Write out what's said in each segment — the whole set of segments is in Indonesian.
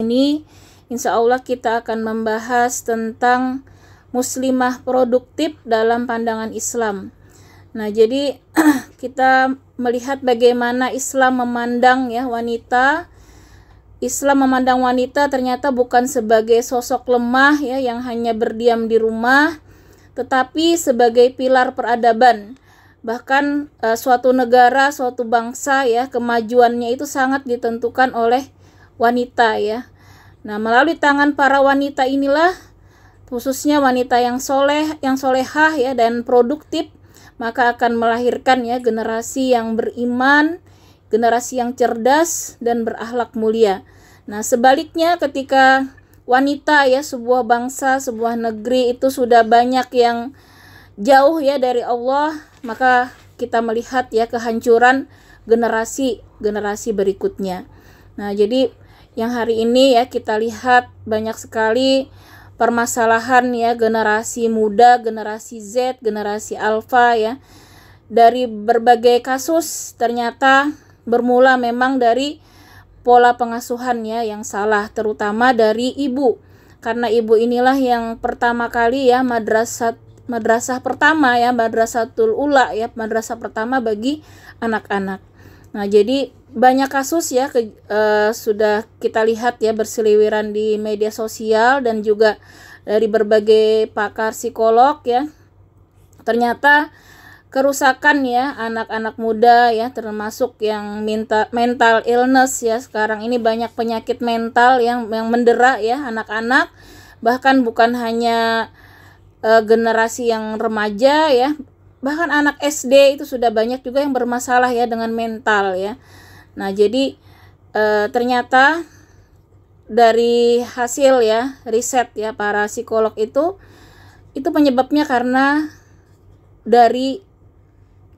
Ini insya Allah kita akan membahas tentang muslimah produktif dalam pandangan Islam. Nah, jadi kita melihat bagaimana Islam memandang ya wanita. Islam memandang wanita ternyata bukan sebagai sosok lemah ya yang hanya berdiam di rumah, tetapi sebagai pilar peradaban. Bahkan suatu negara, suatu bangsa ya, kemajuannya itu sangat ditentukan oleh wanita ya. Nah, melalui tangan para wanita inilah, khususnya wanita yang solehah ya dan produktif, maka akan melahirkan ya generasi yang beriman, generasi yang cerdas dan berakhlak mulia. Nah, sebaliknya ketika wanita ya, sebuah bangsa, sebuah negeri itu sudah banyak yang jauh ya dari Allah, maka kita melihat ya kehancuran generasi berikutnya. Nah, jadi yang hari ini ya kita lihat banyak sekali permasalahan ya generasi muda, generasi Z, generasi Alpha ya. Dari berbagai kasus ternyata bermula memang dari pola pengasuhan ya yang salah, terutama dari ibu. Karena ibu inilah yang pertama kali ya madrasah pertama ya, madrasatul ula ya, madrasah pertama bagi anak-anak. Nah, jadi banyak kasus ya sudah kita lihat ya berseliweran di media sosial dan juga dari berbagai pakar psikolog ya. Ternyata kerusakan ya anak-anak muda ya, termasuk yang mental illness ya. Sekarang ini banyak penyakit mental yang mendera ya anak-anak, bahkan bukan hanya generasi yang remaja ya, bahkan anak SD itu sudah banyak juga yang bermasalah ya dengan mental ya. Nah, jadi ternyata dari hasil ya riset ya para psikolog itu penyebabnya karena dari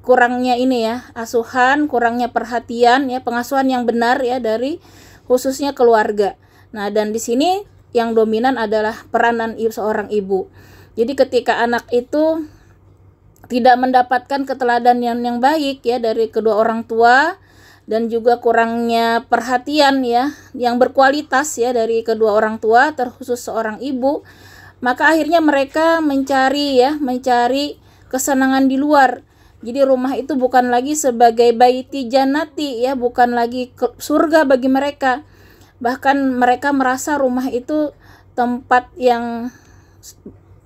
kurangnya ini ya asuhan, kurangnya perhatian ya, pengasuhan yang benar ya dari khususnya keluarga. Nah, dan di sini yang dominan adalah peranan seorang ibu. Jadi ketika anak itu tidak mendapatkan keteladanan yang baik ya dari kedua orang tua, dan juga kurangnya perhatian ya yang berkualitas ya dari kedua orang tua, terkhusus seorang ibu, maka akhirnya mereka mencari kesenangan di luar. Jadi rumah itu bukan lagi sebagai baiti jannati ya, bukan lagi surga bagi mereka. Bahkan mereka merasa rumah itu tempat yang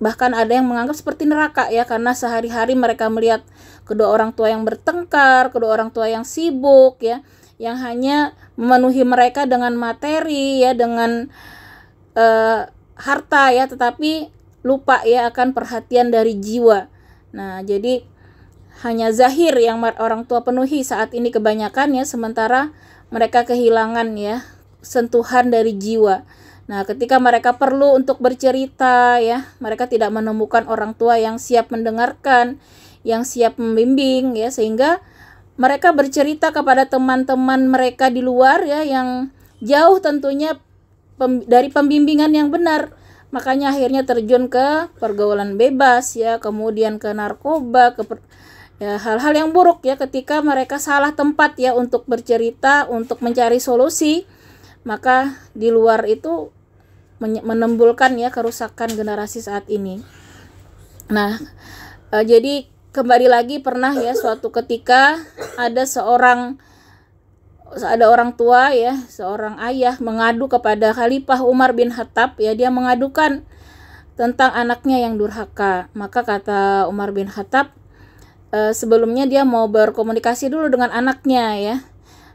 bahkan ada yang menganggap seperti neraka ya, karena sehari-hari mereka melihat kedua orang tua yang bertengkar, kedua orang tua yang sibuk ya, yang hanya memenuhi mereka dengan materi ya, dengan harta ya, tetapi lupa ya akan perhatian dari jiwa. Nah, jadi hanya zahir yang orang tua penuhi saat ini kebanyakan ya, sementara mereka kehilangan ya sentuhan dari jiwa. Nah, ketika mereka perlu untuk bercerita ya, mereka tidak menemukan orang tua yang siap mendengarkan, yang siap membimbing ya, sehingga mereka bercerita kepada teman-teman mereka di luar ya, yang jauh tentunya dari pembimbingan yang benar. Makanya akhirnya terjun ke pergaulan bebas ya, kemudian ke narkoba, ya, hal-hal yang buruk ya. Ketika mereka salah tempat ya untuk bercerita, untuk mencari solusi, maka di luar itu menimbulkan ya kerusakan generasi saat ini. Nah, jadi kembali lagi pernah ya suatu ketika ada orang tua ya, seorang ayah mengadu kepada Khalifah Umar bin Khattab ya, dia mengadukan tentang anaknya yang durhaka. Maka kata Umar bin Khattab, sebelumnya dia mau berkomunikasi dulu dengan anaknya ya.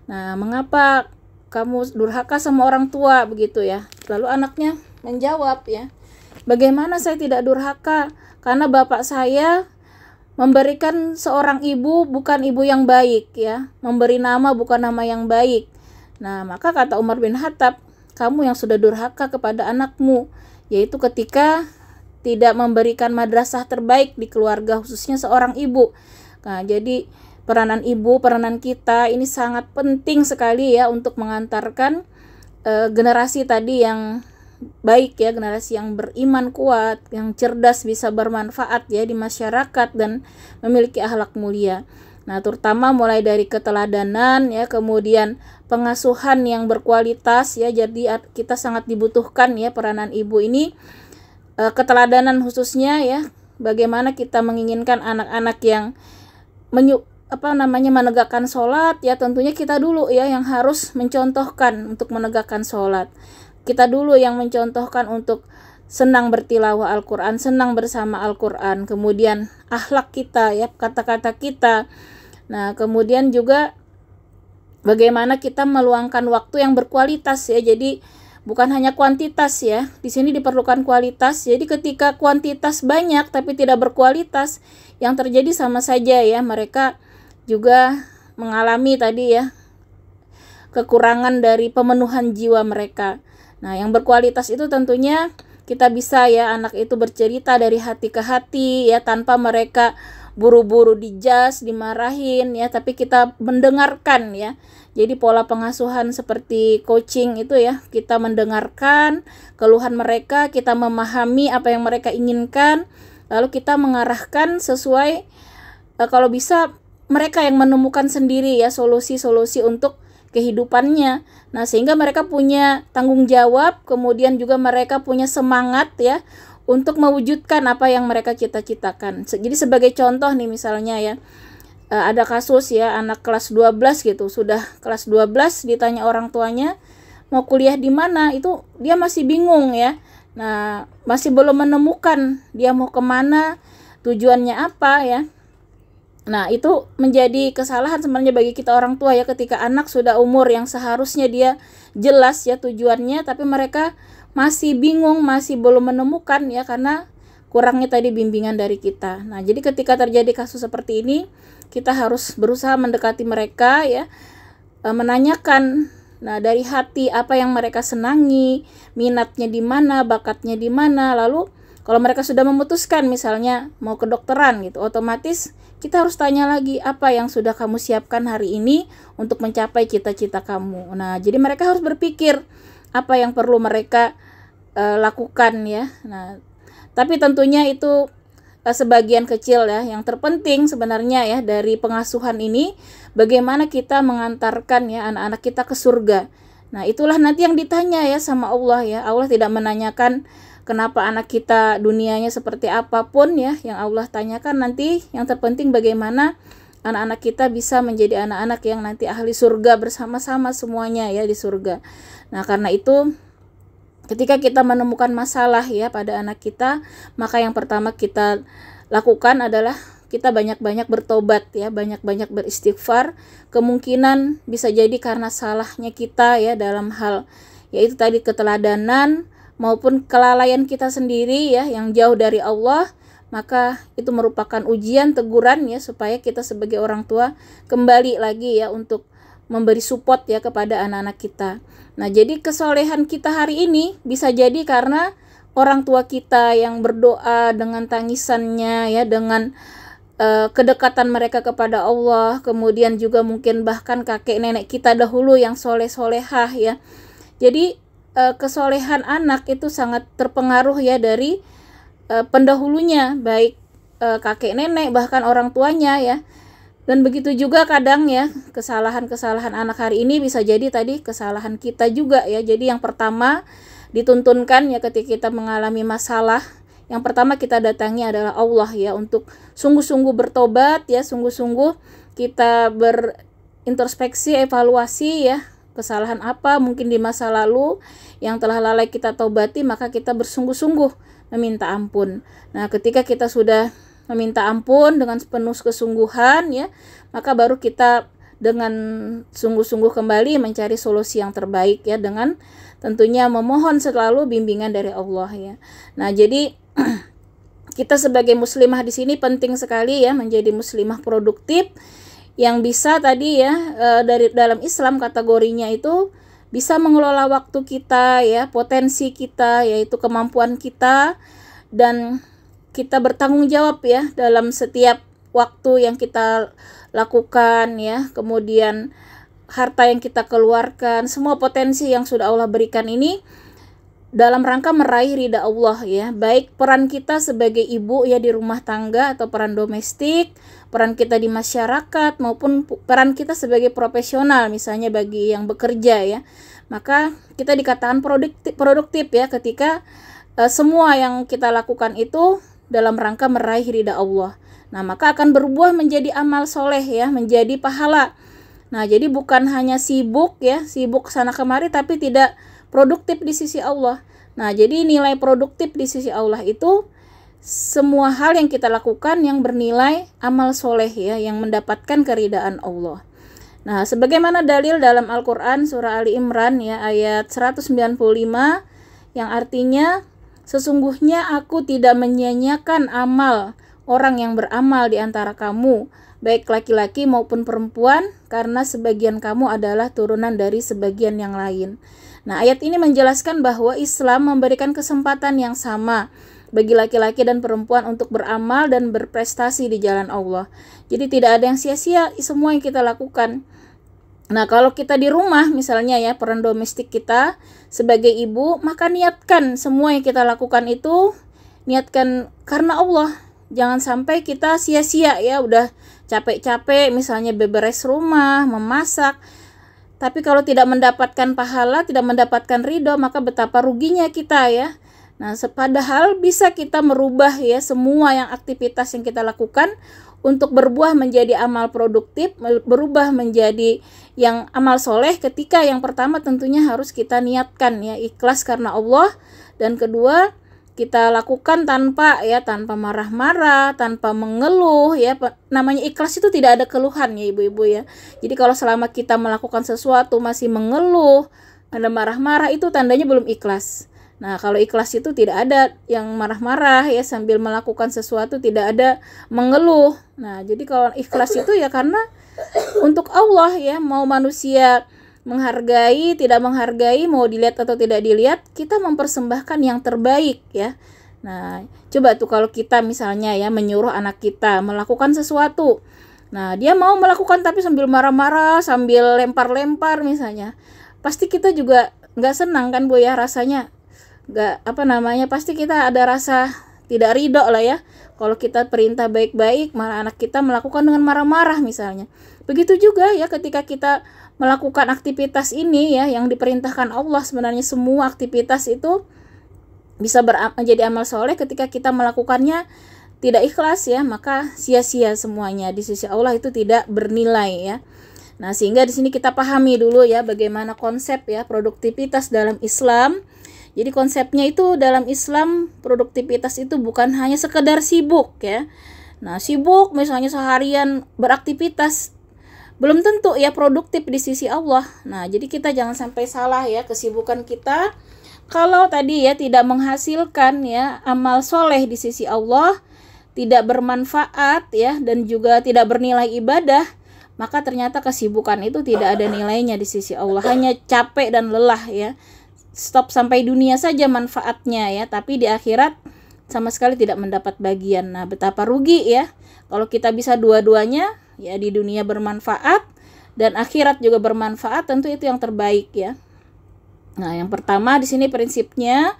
Nah, mengapa kamu durhaka sama orang tua begitu ya? Lalu anaknya menjawab ya, bagaimana saya tidak durhaka? Karena bapak saya memberikan seorang ibu bukan ibu yang baik ya, memberi nama bukan nama yang baik. Nah, maka kata Umar bin Khattab, kamu yang sudah durhaka kepada anakmu, yaitu ketika tidak memberikan madrasah terbaik di keluarga, khususnya seorang ibu. Nah, jadi peranan ibu, peranan kita ini sangat penting sekali ya untuk mengantarkan generasi tadi yang baik ya, generasi yang beriman kuat, yang cerdas, bisa bermanfaat ya di masyarakat dan memiliki akhlak mulia. Nah, terutama mulai dari keteladanan ya, kemudian pengasuhan yang berkualitas ya. Jadi kita sangat dibutuhkan ya peranan ibu ini, keteladanan khususnya ya. Bagaimana kita menginginkan anak-anak yang menegakkan sholat ya, tentunya kita dulu ya yang harus mencontohkan untuk menegakkan sholat. Kita dulu yang mencontohkan untuk senang bertilawah Al-Quran, senang bersama Al-Quran, kemudian akhlak kita ya, kata-kata kita. Nah, kemudian juga bagaimana kita meluangkan waktu yang berkualitas ya. Jadi bukan hanya kuantitas ya. Di sini diperlukan kualitas. Jadi ketika kuantitas banyak tapi tidak berkualitas, yang terjadi sama saja ya, mereka juga mengalami tadi ya kekurangan dari pemenuhan jiwa mereka. Nah, yang berkualitas itu tentunya kita bisa ya, anak itu bercerita dari hati ke hati ya, tanpa mereka buru-buru dijudge, dimarahin ya, tapi kita mendengarkan ya. Jadi pola pengasuhan seperti coaching itu ya, kita mendengarkan keluhan mereka, kita memahami apa yang mereka inginkan, lalu kita mengarahkan sesuai kalau bisa mereka yang menemukan sendiri ya solusi-solusi untuk kehidupannya. Nah, sehingga mereka punya tanggung jawab, kemudian juga mereka punya semangat ya untuk mewujudkan apa yang mereka cita-citakan. Jadi sebagai contoh nih misalnya ya, ada kasus ya anak kelas 12 gitu, sudah kelas 12 ditanya orang tuanya mau kuliah di mana, itu dia masih bingung ya. Nah, masih belum menemukan dia mau kemana, tujuannya apa ya. Nah, itu menjadi kesalahan sebenarnya bagi kita orang tua ya, ketika anak sudah umur yang seharusnya dia jelas ya tujuannya, tapi mereka masih bingung, masih belum menemukan ya, karena kurangnya tadi bimbingan dari kita. Nah, jadi ketika terjadi kasus seperti ini, kita harus berusaha mendekati mereka ya, menanyakan dari hati apa yang mereka senangi, minatnya di mana, bakatnya di mana. Lalu kalau mereka sudah memutuskan misalnya mau kedokteran gitu, otomatis kita harus tanya lagi, apa yang sudah kamu siapkan hari ini untuk mencapai cita-cita kamu. Nah, jadi mereka harus berpikir apa yang perlu mereka lakukan ya. Nah, tapi tentunya itu sebagian kecil ya. Yang terpenting sebenarnya ya dari pengasuhan ini, bagaimana kita mengantarkan ya anak-anak kita ke surga. Nah, itulah nanti yang ditanya ya sama Allah ya. Allah tidak menanyakan kenapa anak kita dunianya seperti apapun ya, yang Allah tanyakan nanti yang terpenting bagaimana anak-anak kita bisa menjadi anak-anak yang nanti ahli surga bersama-sama semuanya ya di surga. Nah, karena itu ketika kita menemukan masalah ya pada anak kita, maka yang pertama kita lakukan adalah kita banyak-banyak bertobat ya, banyak-banyak beristighfar. Kemungkinan bisa jadi karena salahnya kita ya dalam hal yaitu tadi keteladanan maupun kelalaian kita sendiri ya yang jauh dari Allah, maka itu merupakan ujian, teguran ya, supaya kita sebagai orang tua kembali lagi ya untuk memberi support ya kepada anak-anak kita. Nah, jadi kesolehan kita hari ini bisa jadi karena orang tua kita yang berdoa dengan tangisannya ya, dengan kedekatan mereka kepada Allah, kemudian juga mungkin bahkan kakek nenek kita dahulu yang soleh-solehah ya. Jadi kesolehan anak itu sangat terpengaruh ya dari pendahulunya, baik kakek nenek bahkan orang tuanya ya. Dan begitu juga kadang ya kesalahan-kesalahan anak hari ini bisa jadi tadi kesalahan kita juga ya. Jadi yang pertama dituntunkan ya ketika kita mengalami masalah, yang pertama kita datangi adalah Allah ya, untuk sungguh-sungguh bertobat ya, sungguh-sungguh kita berintrospeksi, evaluasi ya, kesalahan apa mungkin di masa lalu yang telah lalai kita taubati, maka kita bersungguh-sungguh meminta ampun. Nah, ketika kita sudah meminta ampun dengan penuh kesungguhan ya, maka baru kita dengan sungguh-sungguh kembali mencari solusi yang terbaik ya, dengan tentunya memohon selalu bimbingan dari Allah ya. Nah, jadi kita sebagai muslimah di sini penting sekali ya menjadi muslimah produktif yang bisa tadi ya dari dalam Islam kategorinya itu bisa mengelola waktu kita ya, potensi kita yaitu kemampuan kita, dan kita bertanggung jawab ya dalam setiap waktu yang kita lakukan ya, kemudian harta yang kita keluarkan, semua potensi yang sudah Allah berikan ini dalam rangka meraih ridha Allah ya, baik peran kita sebagai ibu ya di rumah tangga atau peran domestik, peran kita di masyarakat maupun peran kita sebagai profesional misalnya bagi yang bekerja ya. Maka kita dikatakan produktif ya ketika semua yang kita lakukan itu dalam rangka meraih ridha Allah. Nah, maka akan berbuah menjadi amal soleh ya, menjadi pahala. Nah, jadi bukan hanya sibuk ya, sibuk sana kemari tapi tidak produktif di sisi Allah. Nah, jadi nilai produktif di sisi Allah itu semua hal yang kita lakukan yang bernilai amal soleh ya, yang mendapatkan keridaan Allah. Nah, sebagaimana dalil dalam Al-Quran surah Ali Imran ya ayat 195 yang artinya sesungguhnya aku tidak menyia-nyiakan amal orang yang beramal di antara kamu, baik laki-laki maupun perempuan, karena sebagian kamu adalah turunan dari sebagian yang lain. Nah, ayat ini menjelaskan bahwa Islam memberikan kesempatan yang sama bagi laki-laki dan perempuan untuk beramal dan berprestasi di jalan Allah. Jadi tidak ada yang sia-sia semua yang kita lakukan. Nah, kalau kita di rumah misalnya ya, peran domestik kita sebagai ibu, maka niatkan semua yang kita lakukan itu, niatkan karena Allah. Jangan sampai kita sia-sia ya, udah capek-capek misalnya beberes rumah, memasak, tapi kalau tidak mendapatkan pahala, tidak mendapatkan ridho, maka betapa ruginya kita ya. Nah, padahal bisa kita merubah ya semua yang aktivitas yang kita lakukan untuk berbuah menjadi amal produktif, berubah menjadi yang amal soleh ketika yang pertama tentunya harus kita niatkan ya, ikhlas karena Allah, dan kedua kita lakukan tanpa marah-marah, tanpa mengeluh ya. Namanya ikhlas itu tidak ada keluhan ya ibu-ibu ya. Jadi kalau selama kita melakukan sesuatu masih mengeluh, ada marah-marah, itu tandanya belum ikhlas. Nah, kalau ikhlas itu tidak ada yang marah-marah ya sambil melakukan sesuatu, tidak ada mengeluh. Nah, jadi kalau ikhlas itu ya karena untuk Allah ya, mau manusia menghargai, tidak menghargai, mau dilihat atau tidak dilihat, kita mempersembahkan yang terbaik ya. Nah, coba tuh kalau kita misalnya ya menyuruh anak kita melakukan sesuatu. Nah, dia mau melakukan tapi sambil marah-marah, sambil lempar-lempar misalnya. Pasti kita juga nggak senang kan Bu ya, rasanya nggak pasti kita ada rasa tidak ridho lah ya. Kalau kita perintah baik-baik, malah anak kita melakukan dengan marah-marah misalnya. Begitu juga ya ketika kita melakukan aktivitas ini ya yang diperintahkan Allah, sebenarnya semua aktivitas itu bisa menjadi amal soleh. Ketika kita melakukannya tidak ikhlas ya, maka sia-sia semuanya di sisi Allah, itu tidak bernilai ya. Nah, sehingga di sini kita pahami dulu ya bagaimana konsep ya produktivitas dalam Islam. Jadi konsepnya itu dalam Islam, produktivitas itu bukan hanya sekedar sibuk ya. Nah, sibuk misalnya seharian beraktivitas belum tentu ya produktif di sisi Allah. Nah, jadi kita jangan sampai salah ya, kesibukan kita kalau tadi ya tidak menghasilkan ya amal soleh di sisi Allah, tidak bermanfaat ya, dan juga tidak bernilai ibadah, maka ternyata kesibukan itu tidak ada nilainya di sisi Allah, hanya capek dan lelah ya. Stop sampai dunia saja manfaatnya ya, tapi di akhirat sama sekali tidak mendapat bagian. Nah, betapa rugi ya kalau kita bisa dua-duanya ya, di dunia bermanfaat dan akhirat juga bermanfaat, tentu itu yang terbaik ya. Nah, yang pertama di sini prinsipnya,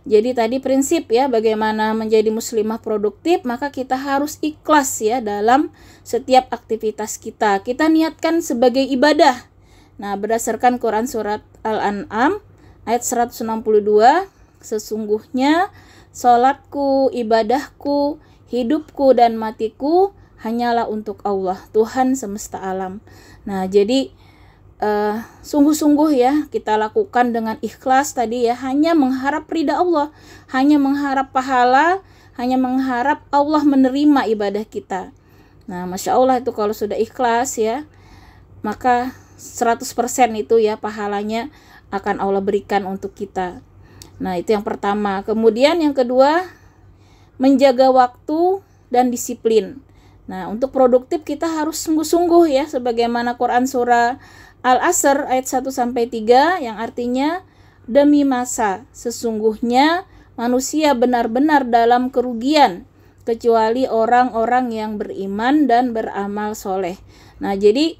jadi tadi prinsip ya bagaimana menjadi muslimah produktif, maka kita harus ikhlas ya dalam setiap aktivitas kita. Kita niatkan sebagai ibadah. Nah, berdasarkan Quran surat Al-An'am ayat 162, sesungguhnya salatku, ibadahku, hidupku dan matiku hanyalah untuk Allah, Tuhan semesta alam. Nah, jadi sungguh-sungguh ya kita lakukan dengan ikhlas tadi ya, hanya mengharap ridha Allah, hanya mengharap pahala, hanya mengharap Allah menerima ibadah kita. Nah, Masya Allah itu kalau sudah ikhlas ya, maka 100% itu ya pahalanya akan Allah berikan untuk kita. Nah, itu yang pertama. Kemudian yang kedua, menjaga waktu dan disiplin. Nah, untuk produktif kita harus sungguh-sungguh ya, sebagaimana Quran surah Al-Asr ayat 1-3 yang artinya, demi masa sesungguhnya manusia benar-benar dalam kerugian kecuali orang-orang yang beriman dan beramal soleh. Nah, jadi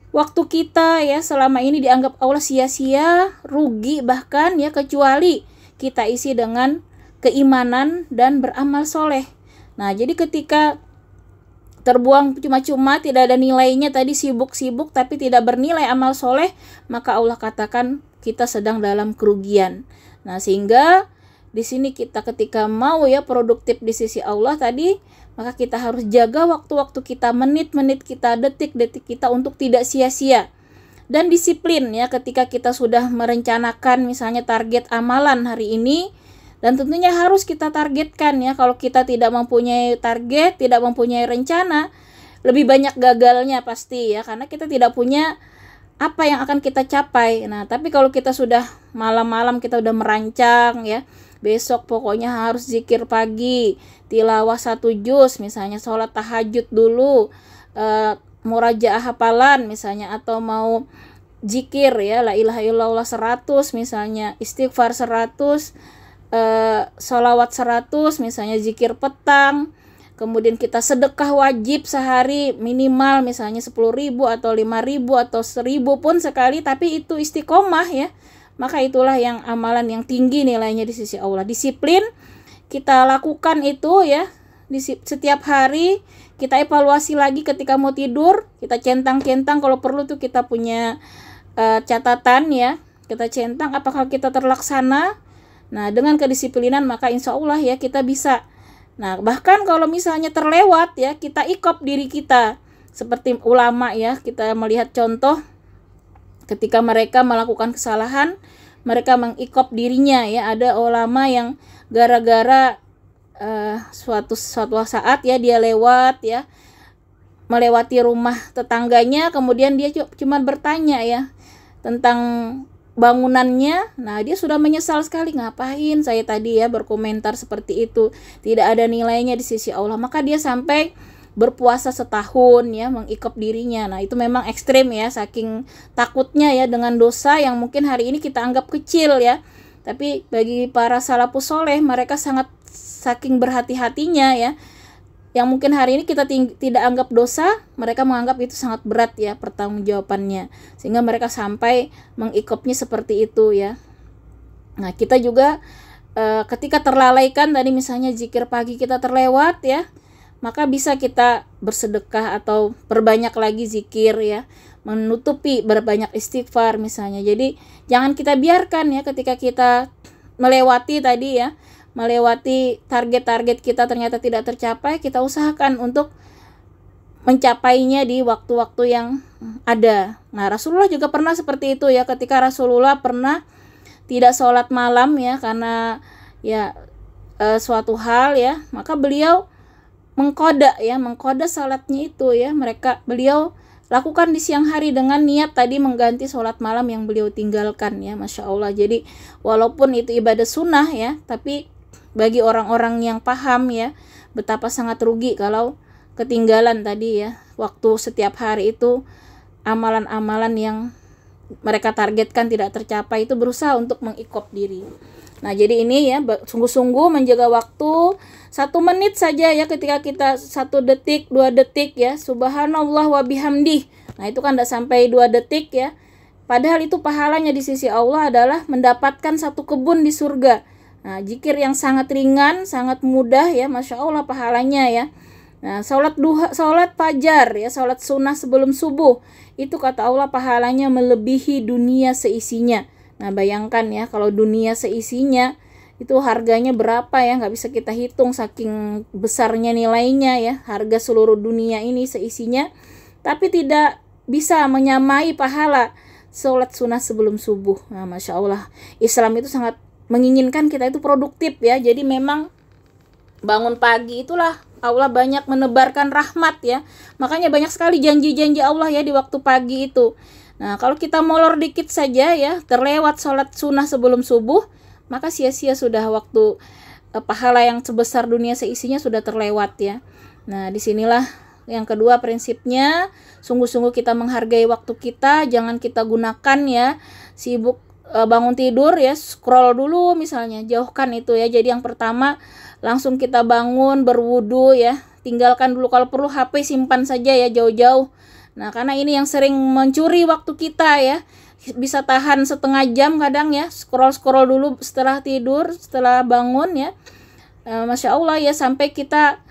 waktu kita ya selama ini dianggap Allah sia-sia, rugi bahkan ya, kecuali kita isi dengan keimanan dan beramal soleh. Nah, jadi ketika terbuang cuma-cuma, tidak ada nilainya, tadi sibuk-sibuk tapi tidak bernilai amal soleh, maka Allah katakan kita sedang dalam kerugian. Nah, sehingga di sini kita ketika mau ya produktif di sisi Allah tadi, maka kita harus jaga waktu-waktu kita, menit-menit kita, detik-detik kita untuk tidak sia-sia. Dan disiplin ya, ketika kita sudah merencanakan misalnya target amalan hari ini, dan tentunya harus kita targetkan ya. Kalau kita tidak mempunyai target, tidak mempunyai rencana, lebih banyak gagalnya pasti ya, karena kita tidak punya apa yang akan kita capai. Nah, tapi kalau kita sudah malam-malam kita udah merancang ya, besok pokoknya harus zikir pagi, tilawah 1 juz misalnya, sholat tahajud dulu, murajaah hafalan misalnya, atau mau zikir ya, la ilaha illallah 100 misalnya, istighfar 100, sholawat 100 misalnya, zikir petang, kemudian kita sedekah wajib sehari minimal misalnya 10.000 atau 5.000 atau 1.000 pun sekali, tapi itu istiqomah ya, maka itulah yang amalan yang tinggi nilainya di sisi Allah. Disiplin kita lakukan itu ya, setiap hari kita evaluasi lagi ketika mau tidur, kita centang-centang, kalau perlu tuh kita punya catatan ya, kita centang apakah kita terlaksana. Nah, dengan kedisiplinan maka insya Allah ya kita bisa. Nah, bahkan kalau misalnya terlewat ya, kita ikop diri kita. Seperti ulama ya, kita melihat contoh ketika mereka melakukan kesalahan, mereka mengikop dirinya ya. Ada ulama yang gara-gara suatu saat ya dia lewat ya, melewati rumah tetangganya, kemudian dia cuma bertanya ya tentang bangunannya. Nah, dia sudah menyesal sekali, ngapain saya tadi ya berkomentar seperti itu, tidak ada nilainya di sisi Allah. Maka dia sampai berpuasa setahun ya, mengikop dirinya. Nah, itu memang ekstrim ya, saking takutnya ya dengan dosa yang mungkin hari ini kita anggap kecil ya, tapi bagi para salafus soleh mereka sangat saking berhati-hatinya ya, yang mungkin hari ini kita tidak anggap dosa, mereka menganggap itu sangat berat ya pertanggungjawabannya, sehingga mereka sampai mengikopnya seperti itu ya. Nah, kita juga ketika terlalaikan tadi misalnya zikir pagi kita terlewat ya, maka bisa kita bersedekah atau perbanyak lagi zikir ya, menutupi berbanyak istighfar misalnya. Jadi jangan kita biarkan ya ketika kita melewati tadi ya, melewati target-target kita ternyata tidak tercapai, kita usahakan untuk mencapainya di waktu-waktu yang ada. Nah, Rasulullah juga pernah seperti itu ya, ketika Rasulullah pernah tidak sholat malam ya karena ya suatu hal ya, maka beliau mengkoda sholatnya itu ya, beliau lakukan di siang hari dengan niat tadi mengganti sholat malam yang beliau tinggalkan ya, Masya Allah. Jadi walaupun itu ibadah sunnah ya, tapi bagi orang-orang yang paham ya, betapa sangat rugi kalau ketinggalan tadi ya, waktu setiap hari itu amalan-amalan yang mereka targetkan tidak tercapai, itu berusaha untuk mengikop diri. Nah, jadi ini ya, sungguh-sungguh menjaga waktu 1 menit saja ya, ketika kita 1 detik, 2 detik ya, subhanallah wa bihamdih. Nah, itu kan tidak sampai 2 detik ya, padahal itu pahalanya di sisi Allah adalah mendapatkan 1 kebun di surga. Nah, zikir yang sangat ringan, sangat mudah ya, Masya Allah pahalanya ya. Nah, sholat duha, sholat fajar ya, sholat sunnah sebelum subuh, itu kata Allah pahalanya melebihi dunia seisinya. Nah, bayangkan ya, kalau dunia seisinya itu harganya berapa ya, nggak bisa kita hitung saking besarnya nilainya ya, harga seluruh dunia ini seisinya, tapi tidak bisa menyamai pahala sholat sunnah sebelum subuh. Nah, Masya Allah, Islam itu sangat menginginkan kita itu produktif ya. Jadi memang bangun pagi itulah Allah banyak menebarkan rahmat ya, makanya banyak sekali janji-janji Allah ya di waktu pagi itu. Nah, kalau kita molor dikit saja ya, terlewat sholat sunnah sebelum subuh, maka sia-sia sudah waktu pahala yang sebesar dunia seisinya sudah terlewat ya. Nah, disinilah yang kedua prinsipnya, sungguh-sungguh kita menghargai waktu kita, jangan kita gunakan ya sibuk bangun tidur ya, scroll dulu misalnya, jauhkan itu ya. Jadi yang pertama langsung kita bangun berwudu ya, tinggalkan dulu, kalau perlu HP simpan saja ya jauh-jauh. Nah, karena ini yang sering mencuri waktu kita ya, bisa tahan setengah jam kadang ya, scroll dulu setelah tidur, setelah bangun ya. Masya Allah ya, sampai kita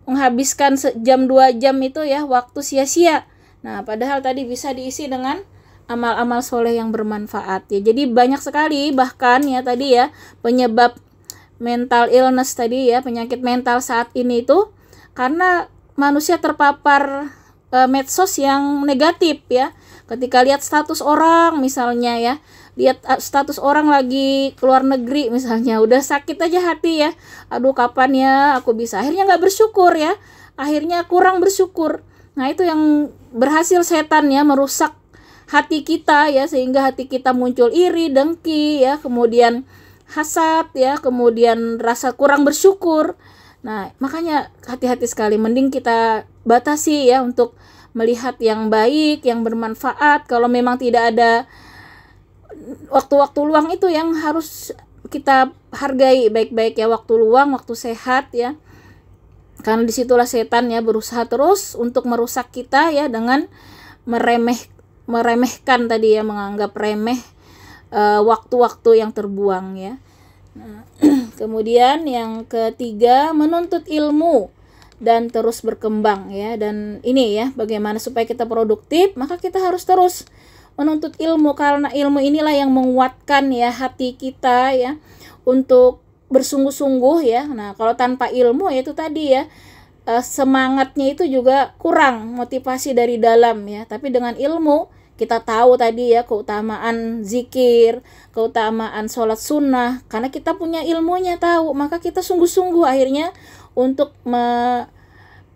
menghabiskan sejam 2 jam itu ya waktu sia-sia. Nah padahal tadi bisa diisi dengan amal-amal soleh yang bermanfaat ya. Jadi banyak sekali bahkan ya tadi ya penyebab mental illness tadi ya, penyakit mental saat ini itu karena manusia terpapar medsos yang negatif ya. Ketika lihat status orang misalnya ya, lihat status orang lagi keluar negeri misalnya, udah sakit aja hati ya. Aduh kapan ya aku bisa, akhirnya nggak bersyukur ya, akhirnya kurang bersyukur. Nah itu yang berhasil setan ya merusak hati kita ya, sehingga hati kita muncul iri, dengki ya, kemudian hasad ya, kemudian rasa kurang bersyukur. Nah makanya hati-hati sekali, mending kita batasi ya untuk melihat yang baik, yang bermanfaat. Kalau memang tidak ada waktu-waktu luang itu yang harus kita hargai baik-baik ya, waktu luang, waktu sehat ya, karena disitulah setan ya berusaha terus untuk merusak kita ya dengan meremehkan tadi ya, menganggap remeh waktu-waktu yang terbuang ya. Nah, kemudian yang ketiga, menuntut ilmu dan terus berkembang ya. Dan ini ya, bagaimana supaya kita produktif, maka kita harus terus menuntut ilmu, karena ilmu inilah yang menguatkan ya hati kita ya untuk bersungguh-sungguh ya. Nah kalau tanpa ilmu ya itu tadi ya, semangatnya itu juga kurang, motivasi dari dalam ya. Tapi dengan ilmu kita tahu tadi ya keutamaan zikir, keutamaan sholat sunnah, karena kita punya ilmunya tahu, maka kita sungguh-sungguh akhirnya untuk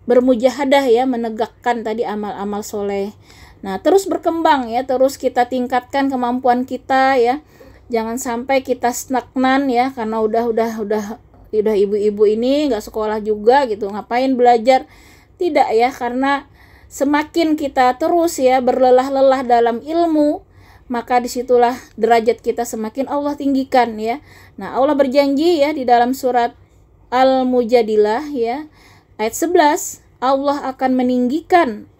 bermujahadah ya, menegakkan tadi amal-amal soleh. Nah terus berkembang ya, terus kita tingkatkan kemampuan kita ya, jangan sampai kita stagnan ya, karena udah ibu-ibu ini nggak sekolah juga gitu, ngapain belajar, tidak ya, karena semakin kita terus ya berlelah-lelah dalam ilmu, maka disitulah derajat kita semakin Allah tinggikan ya. Nah Allah berjanji ya di dalam surat Al-Mujadilah ya ayat 11, Allah akan meninggikan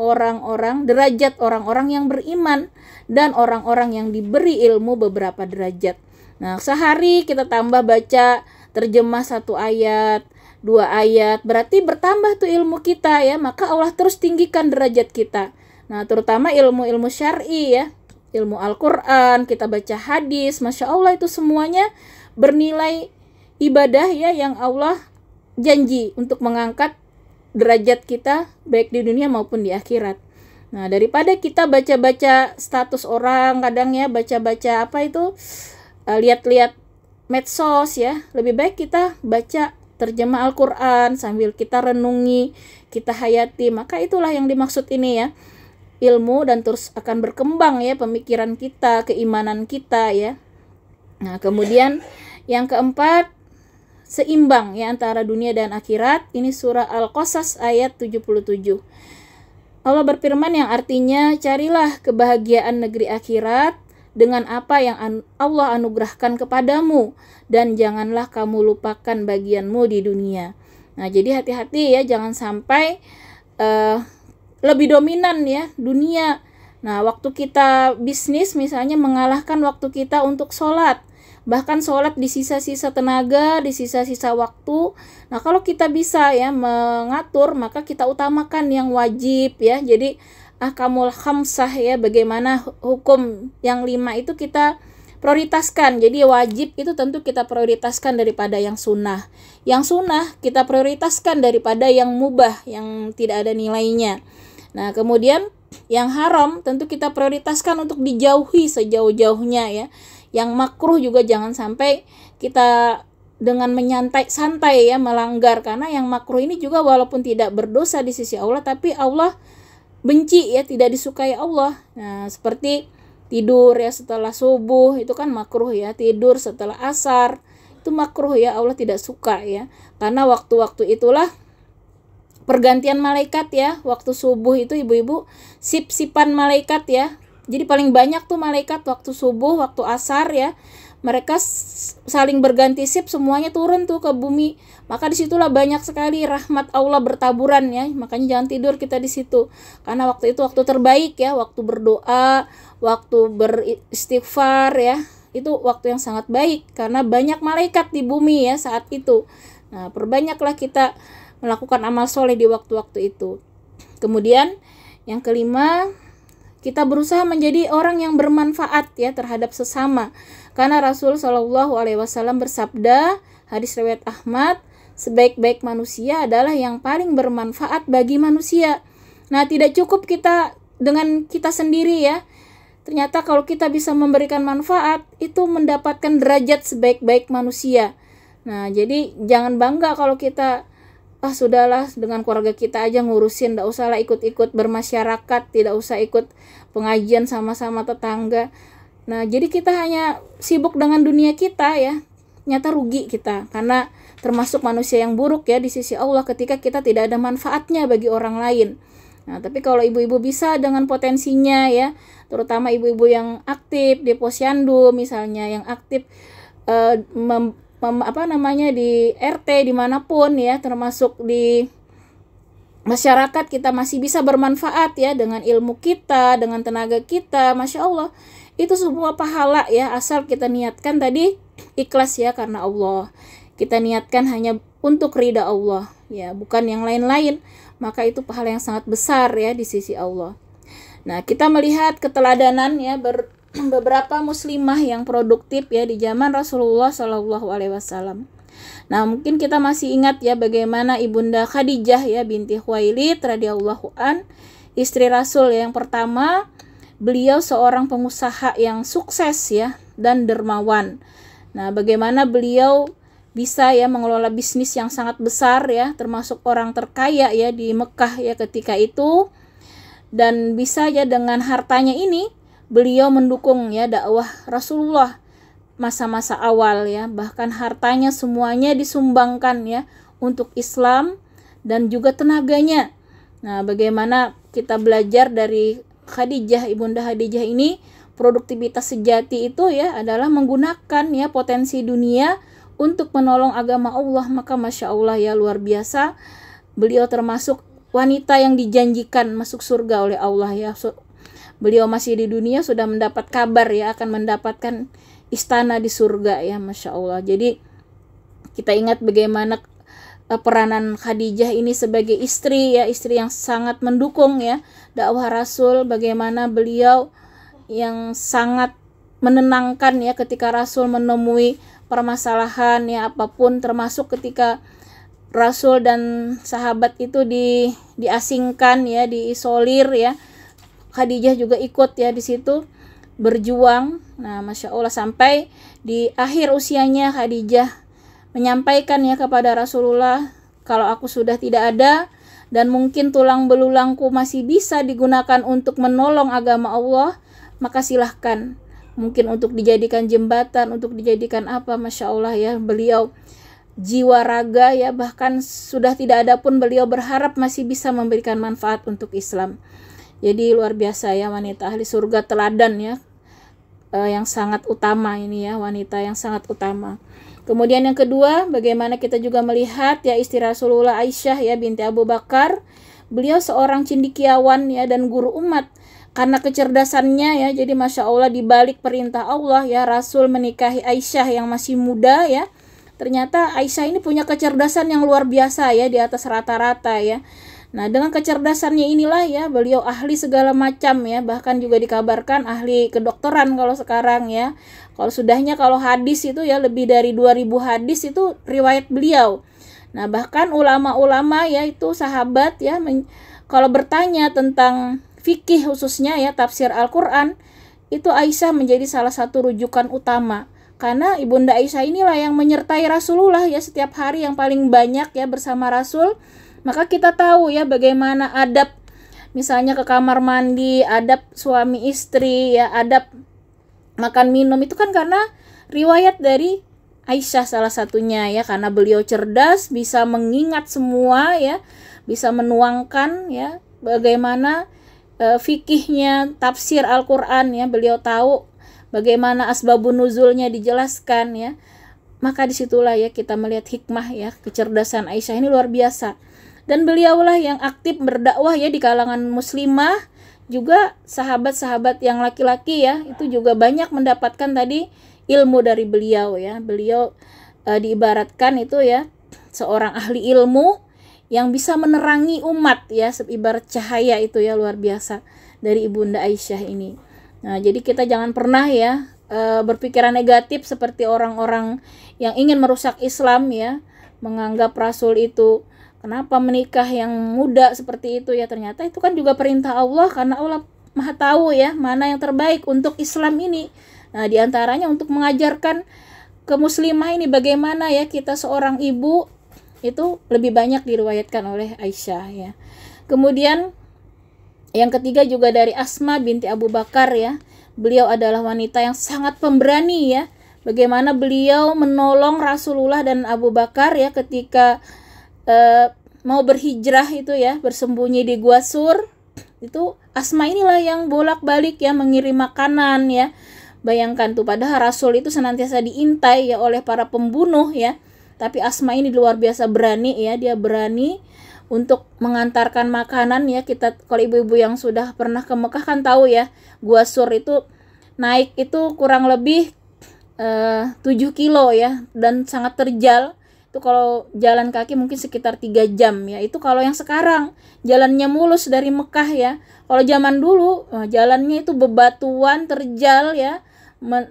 derajat orang-orang yang beriman dan orang-orang yang diberi ilmu beberapa derajat. Nah sehari kita tambah baca terjemah 1 ayat, 2 ayat, berarti bertambah tuh ilmu kita ya, maka Allah terus tinggikan derajat kita. Nah terutama ilmu-ilmu syar'i ya, ilmu Al-Quran, kita baca hadis, Masya Allah itu semuanya bernilai ibadah ya, yang Allah janji untuk mengangkat derajat kita baik di dunia maupun di akhirat. Nah daripada kita baca-baca status orang, kadang ya baca-baca apa itu, lihat-lihat medsos ya, lebih baik kita baca terjemah Al-Quran sambil kita renungi, kita hayati. Maka itulah yang dimaksud ini ya, ilmu, dan terus akan berkembang ya pemikiran kita, keimanan kita ya. Nah kemudian yang keempat, seimbang ya antara dunia dan akhirat. Ini surah Al-Qasas ayat 77. Allah berfirman yang artinya, carilah kebahagiaan negeri akhirat dengan apa yang Allah anugerahkan kepadamu, dan janganlah kamu lupakan bagianmu di dunia. Nah jadi hati-hati ya, jangan sampai lebih dominan ya dunia. Nah waktu kita bisnis misalnya mengalahkan waktu kita untuk sholat, bahkan sholat di sisa-sisa tenaga, di sisa-sisa waktu. Nah kalau kita bisa ya mengatur, maka kita utamakan yang wajib ya. Jadi ahkamul khamsah ya, bagaimana hukum yang 5 itu kita prioritaskan. Jadi wajib itu tentu kita prioritaskan daripada yang sunnah. Yang sunnah kita prioritaskan daripada yang mubah, yang tidak ada nilainya. Nah kemudian yang haram tentu kita prioritaskan untuk dijauhi sejauh-jauhnya ya. Yang makruh juga jangan sampai kita dengan santai ya melanggar, karena yang makruh ini juga walaupun tidak berdosa di sisi Allah, tapi Allah benci ya, tidak disukai Allah. Nah seperti tidur ya setelah subuh, itu kan makruh ya. Tidur setelah asar itu makruh ya, Allah tidak suka ya, karena waktu-waktu itulah pergantian malaikat ya. Waktu subuh itu ibu-ibu sip-sipan malaikat ya, jadi paling banyak tuh malaikat waktu subuh, waktu asar ya. mereka saling berganti sip, semuanya turun tuh ke bumi. Maka disitulah banyak sekali rahmat Allah bertaburan ya. Makanya jangan tidur kita di situ, karena waktu itu waktu terbaik ya, waktu berdoa, waktu beristighfar ya, itu waktu yang sangat baik karena banyak malaikat di bumi ya saat itu. Nah, perbanyaklah kita melakukan amal soleh di waktu-waktu itu. Kemudian yang kelima, kita berusaha menjadi orang yang bermanfaat ya terhadap sesama. Karena Rasul Shallallahu Alaihi Wasallam bersabda, hadis riwayat Ahmad, sebaik-baik manusia adalah yang paling bermanfaat bagi manusia. Nah, tidak cukup kita dengan kita sendiri ya. Ternyata kalau kita bisa memberikan manfaat, itu mendapatkan derajat sebaik-baik manusia. Nah, jadi jangan bangga kalau kita sudahlah dengan keluarga kita aja ngurusin, tidak usahlah ikut-ikut bermasyarakat, tidak usah ikut pengajian sama-sama tetangga. Nah, jadi kita hanya sibuk dengan dunia kita ya, nyata rugi kita, karena termasuk manusia yang buruk ya di sisi Allah ketika kita tidak ada manfaatnya bagi orang lain. Nah, tapi kalau ibu-ibu bisa dengan potensinya ya, terutama ibu-ibu yang aktif di posyandu misalnya, yang aktif di RT dimanapun ya, termasuk di masyarakat, kita masih bisa bermanfaat ya dengan ilmu kita, dengan tenaga kita, Masya Allah, itu semua pahala ya, asal kita niatkan tadi ikhlas ya, karena Allah. Kita niatkan hanya untuk ridha Allah ya, bukan yang lain-lain, maka itu pahala yang sangat besar ya di sisi Allah. Nah, kita melihat keteladanan ya beberapa muslimah yang produktif ya di zaman Rasulullah Shallallahu Alaihi Wasallam. Nah, mungkin kita masih ingat ya bagaimana Ibunda Khadijah ya binti Khuwailid radhiyallahu an, istri Rasul yang pertama. Beliau seorang pengusaha yang sukses ya dan dermawan. Nah, bagaimana beliau bisa ya mengelola bisnis yang sangat besar ya, termasuk orang terkaya ya di Mekah ya ketika itu, dan bisa ya dengan hartanya ini beliau mendukung ya dakwah Rasulullah masa-masa awal ya, bahkan hartanya semuanya disumbangkan ya untuk Islam dan juga tenaganya. Nah, bagaimana kita belajar dari Khadijah, Ibunda Khadijah ini, produktivitas sejati itu ya adalah menggunakan ya potensi dunia untuk menolong agama Allah. Maka Masya Allah ya, luar biasa, beliau termasuk wanita yang dijanjikan masuk surga oleh Allah ya. Beliau masih di dunia sudah mendapat kabar ya akan mendapatkan istana di surga ya, Masya Allah. Jadi kita ingat bagaimana peranan Khadijah ini sebagai istri ya, istri yang sangat mendukung ya dakwah Rasul, bagaimana beliau yang sangat menenangkan ya ketika Rasul menemui permasalahan ya apapun, termasuk ketika Rasul dan sahabat itu diasingkan ya, diisolir ya, Khadijah juga ikut ya di situ berjuang. Nah, Masya Allah, sampai di akhir usianya Khadijah menyampaikan ya kepada Rasulullah, kalau aku sudah tidak ada dan mungkin tulang belulangku masih bisa digunakan untuk menolong agama Allah, maka silahkan, mungkin untuk dijadikan jembatan, untuk dijadikan apa. Masya Allah ya, beliau jiwa raga ya, bahkan sudah tidak ada pun beliau berharap masih bisa memberikan manfaat untuk Islam. Jadi luar biasa ya, wanita ahli surga teladan ya, yang sangat utama ini ya, wanita yang sangat utama. Kemudian yang kedua, bagaimana kita juga melihat ya istri Rasulullah Aisyah ya binti Abu Bakar. Beliau seorang cendekiawan ya dan guru umat karena kecerdasannya ya. Jadi Masya Allah, di balik perintah Allah ya, Rasul menikahi Aisyah yang masih muda ya. Ternyata Aisyah ini punya kecerdasan yang luar biasa ya, di atas rata-rata ya. Nah, dengan kecerdasannya inilah ya beliau ahli segala macam ya, bahkan juga dikabarkan ahli kedokteran kalau sekarang ya. Kalau sudahnya, kalau hadis itu ya lebih dari 2000 hadis itu riwayat beliau. Nah, bahkan ulama-ulama ya itu sahabat ya, kalau bertanya tentang fikih khususnya ya tafsir Al-Qur'an, itu Aisyah menjadi salah satu rujukan utama. Karena Ibunda Aisyah inilah yang menyertai Rasulullah ya setiap hari yang paling banyak ya bersama Rasul. Maka kita tahu ya bagaimana adab misalnya ke kamar mandi, adab suami istri ya, adab makan minum, itu kan karena riwayat dari Aisyah salah satunya ya, karena beliau cerdas, bisa mengingat semua ya, bisa menuangkan ya bagaimana fikihnya tafsir Al-Qur'an ya, beliau tahu bagaimana asbabun nuzulnya dijelaskan ya. Maka disitulah ya kita melihat hikmah ya, kecerdasan Aisyah ini luar biasa. Dan beliaulah yang aktif berdakwah ya di kalangan muslimah, juga sahabat-sahabat yang laki-laki ya, itu juga banyak mendapatkan tadi ilmu dari beliau ya. Beliau diibaratkan itu ya seorang ahli ilmu yang bisa menerangi umat ya, ibarat cahaya itu ya, luar biasa dari Ibunda Aisyah ini. Nah, jadi kita jangan pernah ya berpikiran negatif seperti orang-orang yang ingin merusak Islam ya, menganggap Rasul itu kenapa menikah yang muda seperti itu ya. Ternyata itu kan juga perintah Allah, karena Allah Maha tahu ya mana yang terbaik untuk Islam ini. Nah, diantaranya untuk mengajarkan ke muslimah ini bagaimana ya kita seorang ibu, itu lebih banyak diriwayatkan oleh Aisyah ya. Kemudian yang ketiga juga dari Asma binti Abu Bakar ya. Beliau adalah wanita yang sangat pemberani ya. Bagaimana beliau menolong Rasulullah dan Abu Bakar ya ketika mau berhijrah itu ya, bersembunyi di Gua Sur. Itu Asma inilah yang bolak-balik ya mengirim makanan ya. Bayangkan tuh, padahal Rasul itu senantiasa diintai ya oleh para pembunuh ya. Tapi Asma ini luar biasa berani ya, dia berani untuk mengantarkan makanan ya. Kita kalau ibu-ibu yang sudah pernah ke Mekah kan tahu ya, Gua Sur itu naik itu kurang lebih 7 kilo ya, dan sangat terjal. Itu kalau jalan kaki mungkin sekitar 3 jam ya. Itu kalau yang sekarang jalannya mulus dari Mekah ya. Kalau zaman dulu jalannya itu bebatuan, terjal ya.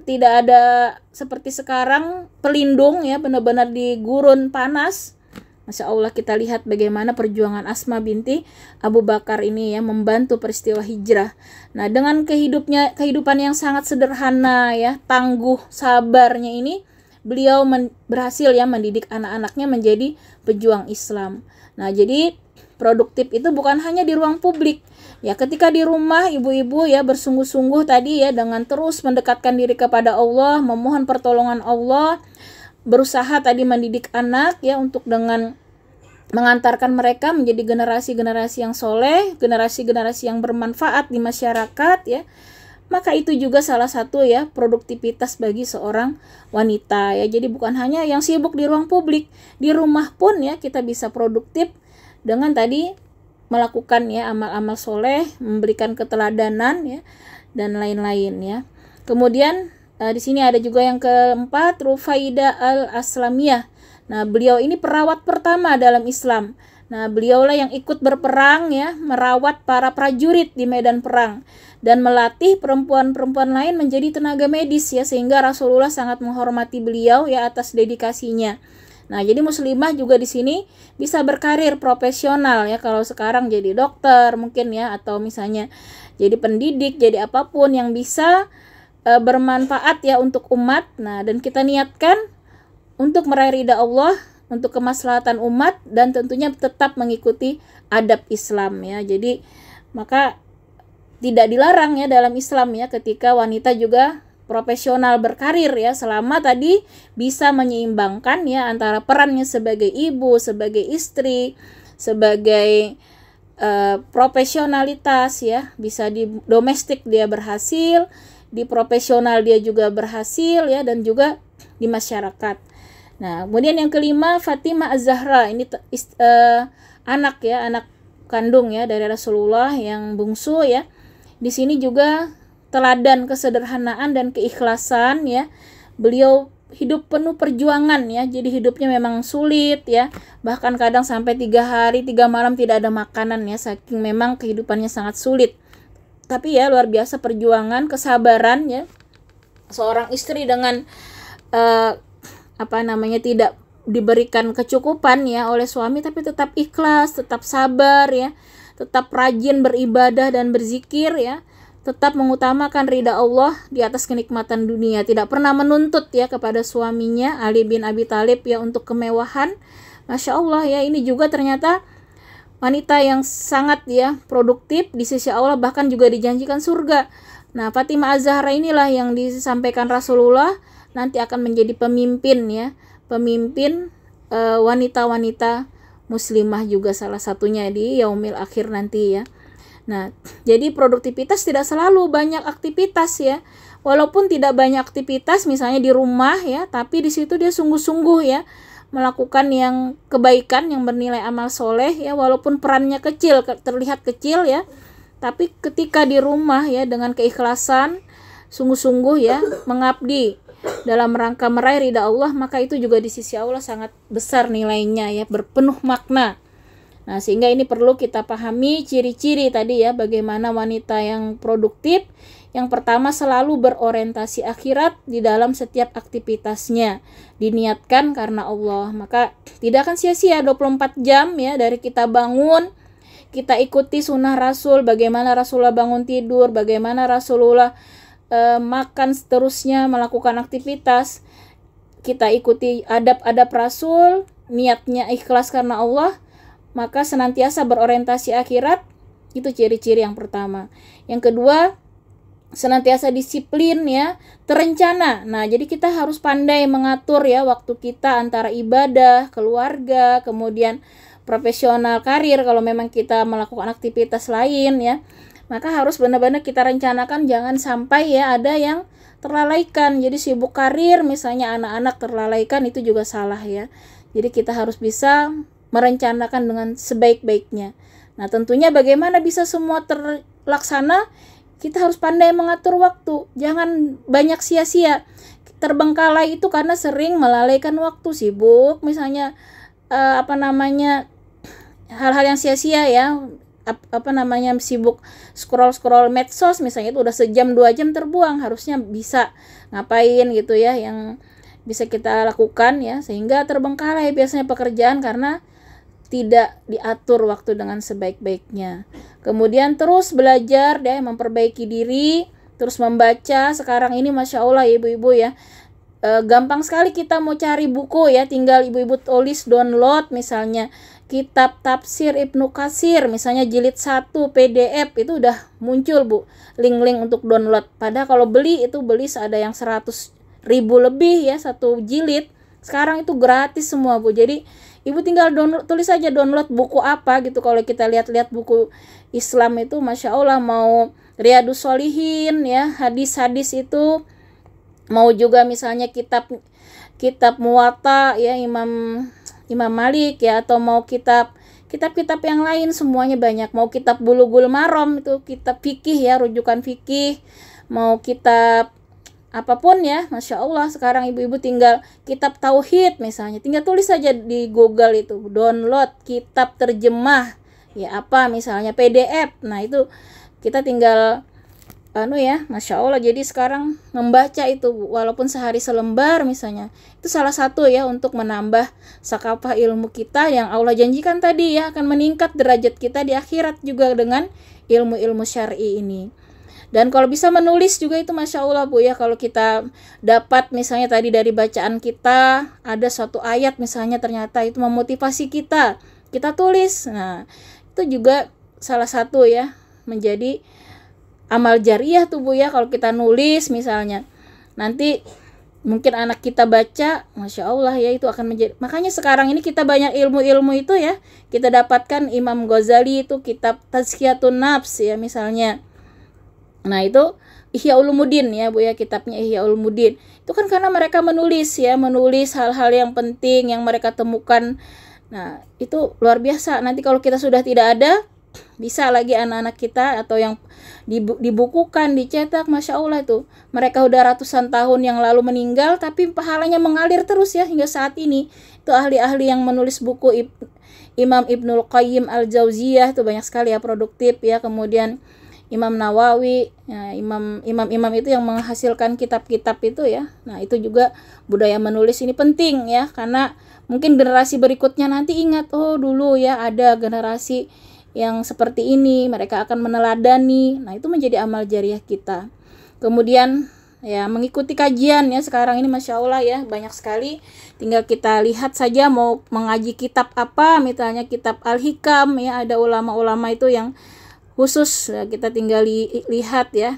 Tidak ada seperti sekarang pelindung ya, benar-benar di gurun panas. Masya Allah, kita lihat bagaimana perjuangan Asma binti Abu Bakar ini ya, membantu peristiwa hijrah. Nah, dengan kehidupan yang sangat sederhana ya, tangguh, sabarnya ini, beliau berhasil ya mendidik anak-anaknya menjadi pejuang Islam. Nah, jadi produktif itu bukan hanya di ruang publik. Ya, ketika di rumah ibu-ibu ya bersungguh-sungguh tadi ya, dengan terus mendekatkan diri kepada Allah, memohon pertolongan Allah, berusaha tadi mendidik anak ya, untuk dengan mengantarkan mereka menjadi generasi-generasi yang soleh, generasi-generasi yang bermanfaat di masyarakat ya. Maka itu juga salah satu ya produktivitas bagi seorang wanita ya. Jadi bukan hanya yang sibuk di ruang publik, di rumah pun ya kita bisa produktif dengan tadi melakukan ya amal-amal soleh, memberikan keteladanan ya, dan lain-lain ya. Kemudian di sini ada juga yang keempat, Rufaidah al-Aslamiyah. Nah, beliau ini perawat pertama dalam Islam. Nah, beliaulah yang ikut berperang ya, merawat para prajurit di medan perang dan melatih perempuan-perempuan lain menjadi tenaga medis ya, sehingga Rasulullah sangat menghormati beliau ya atas dedikasinya. Nah, jadi muslimah juga di sini bisa berkarir profesional ya, kalau sekarang jadi dokter mungkin ya, atau misalnya jadi pendidik, jadi apapun yang bisa bermanfaat ya untuk umat. Nah, dan kita niatkan untuk meraih ridha Allah, untuk kemaslahatan umat, dan tentunya tetap mengikuti adab Islam ya. Jadi maka tidak dilarang ya dalam Islam ya ketika wanita juga profesional berkarir ya, selama tadi bisa menyeimbangkan ya antara perannya sebagai ibu, sebagai istri, sebagai profesionalitas ya. Bisa di domestik dia berhasil, di profesional dia juga berhasil ya, dan juga di masyarakat. Nah, kemudian yang kelima, Fatimah Az-Zahra. Ini anak ya, anak kandung ya dari Rasulullah yang bungsu ya. Di sini juga teladan kesederhanaan dan keikhlasan ya. Beliau hidup penuh perjuangan ya. Jadi hidupnya memang sulit ya. Bahkan kadang sampai 3 hari 3 malam tidak ada makanan ya, saking memang kehidupannya sangat sulit. Tapi ya luar biasa perjuangan, kesabaran ya. Seorang istri dengan tidak diberikan kecukupan ya oleh suami, tapi tetap ikhlas, tetap sabar ya, tetap rajin beribadah dan berzikir ya, tetap mengutamakan ridha Allah di atas kenikmatan dunia, tidak pernah menuntut ya kepada suaminya Ali bin Abi Thalib ya untuk kemewahan. Masya Allah ya, ini juga ternyata wanita yang sangat ya produktif di sisi Allah, bahkan juga dijanjikan surga. Nah, Fatimah Az-Zahra inilah yang disampaikan Rasulullah nanti akan menjadi pemimpin ya, pemimpin wanita-wanita muslimah juga salah satunya di yaumil akhir nanti ya. Nah, jadi produktivitas tidak selalu banyak aktivitas ya. walaupun tidak banyak aktivitas misalnya di rumah ya, tapi di situ dia sungguh-sungguh ya melakukan yang kebaikan yang bernilai amal soleh ya, walaupun perannya kecil, terlihat kecil ya, tapi ketika di rumah ya dengan keikhlasan sungguh-sungguh ya mengabdi dalam rangka meraih ridha Allah, maka itu juga di sisi Allah sangat besar nilainya ya, berpenuh makna. Nah, sehingga ini perlu kita pahami ciri-ciri tadi ya, bagaimana wanita yang produktif. Yang pertama, selalu berorientasi akhirat di dalam setiap aktivitasnya, diniatkan karena Allah, maka tidak akan sia-sia 24 jam ya, dari kita bangun, kita ikuti sunnah Rasul, bagaimana Rasulullah bangun tidur, bagaimana Rasulullah makan, seterusnya melakukan aktivitas, kita ikuti adab-adab Rasul, niatnya ikhlas karena Allah, maka senantiasa berorientasi akhirat. Itu ciri-ciri yang pertama. Yang kedua, senantiasa disiplin ya, terencana. Nah, jadi kita harus pandai mengatur ya waktu kita antara ibadah, keluarga, kemudian profesional, karir kalau memang kita melakukan aktivitas lain ya. Maka harus benar-benar kita rencanakan, jangan sampai ya ada yang terlalaikan. Jadi sibuk karir misalnya, anak-anak terlalaikan, itu juga salah ya. Jadi kita harus bisa merencanakan dengan sebaik-baiknya. Nah, tentunya bagaimana bisa semua terlaksana, kita harus pandai mengatur waktu. Jangan banyak sia-sia. Terbengkalai itu karena sering melalaikan waktu, sibuk misalnya hal-hal yang sia-sia ya, sibuk scroll medsos misalnya, itu udah sejam 2 jam terbuang, harusnya bisa ngapain gitu ya yang bisa kita lakukan ya, sehingga terbengkalai biasanya pekerjaan karena tidak diatur waktu dengan sebaik-baiknya. Kemudian terus belajar deh, memperbaiki diri, terus membaca. Sekarang ini Masya Allah ibu-ibu ya, gampang sekali kita mau cari buku ya, tinggal ibu-ibu tulis download misalnya kitab tafsir Ibnu Katsir misalnya jilid 1 PDF, itu udah muncul Bu link-link untuk download. Padahal kalau beli itu ada yang 100.000 lebih ya satu jilid. Sekarang itu gratis semua Bu. Jadi ibu tinggal download, tulis aja download buku apa gitu. Kalau kita lihat-lihat buku Islam itu Masya Allah, mau Riyadus Sholihin ya, hadis-hadis itu, mau juga misalnya kitab Muwatta ya Imam Malik ya, atau mau kitab-kitab yang lain, semuanya banyak. Mau kitab Bulughul Maram, itu kitab fikih ya, rujukan fikih, mau kitab apapun ya, Masya Allah. Sekarang ibu-ibu tinggal kitab tauhid misalnya, tinggal tulis saja di Google itu, download kitab terjemah ya, apa misalnya PDF. Nah, itu kita tinggal Masya Allah. Jadi sekarang membaca itu walaupun sehari selembar misalnya, itu salah satu ya untuk menambah sakafah ilmu kita yang Allah janjikan tadi ya, akan meningkat derajat kita di akhirat juga dengan ilmu-ilmu syar'i ini. Dan kalau bisa menulis juga itu Masya Allah Bu ya, kalau kita dapat misalnya tadi dari bacaan kita ada suatu ayat misalnya, ternyata itu memotivasi kita tulis. Nah, itu juga salah satu ya menjadi amal jariah tuh Bu ya, kalau kita nulis misalnya, nanti mungkin anak kita baca, Masya Allah ya, itu akan menjadi. Makanya sekarang ini kita banyak ilmu-ilmu itu ya, kita dapatkan Imam Ghazali itu kitab Tazkiyatun Nafs ya misalnya. Nah, itu Ihya Ulumuddin ya Bu ya, kitabnya Ihya Ulumuddin. Itu kan karena mereka menulis hal-hal yang penting yang mereka temukan. Nah, itu luar biasa. Nanti kalau kita sudah tidak ada, bisa lagi anak-anak kita atau yang dibukukan, dicetak, Masya Allah itu. Mereka udah ratusan tahun yang lalu meninggal, tapi pahalanya mengalir terus ya hingga saat ini. Itu ahli-ahli yang menulis buku, Imam Ibnul Qayyim Al-Jauziyah itu banyak sekali ya, produktif ya. Kemudian Imam Nawawi ya, imam itu yang menghasilkan kitab-kitab itu ya. Nah, itu juga budaya menulis ini penting ya, karena mungkin generasi berikutnya nanti ingat, oh dulu ya ada generasi yang seperti ini, mereka akan meneladani. Nah, itu menjadi amal jariah kita. Kemudian ya mengikuti kajian ya, sekarang ini Masya Allah ya banyak sekali. Tinggal kita lihat saja mau mengaji kitab apa, misalnya kitab Al-Hikam ya, ada ulama-ulama itu yang khusus ya, kita tinggal lihat ya.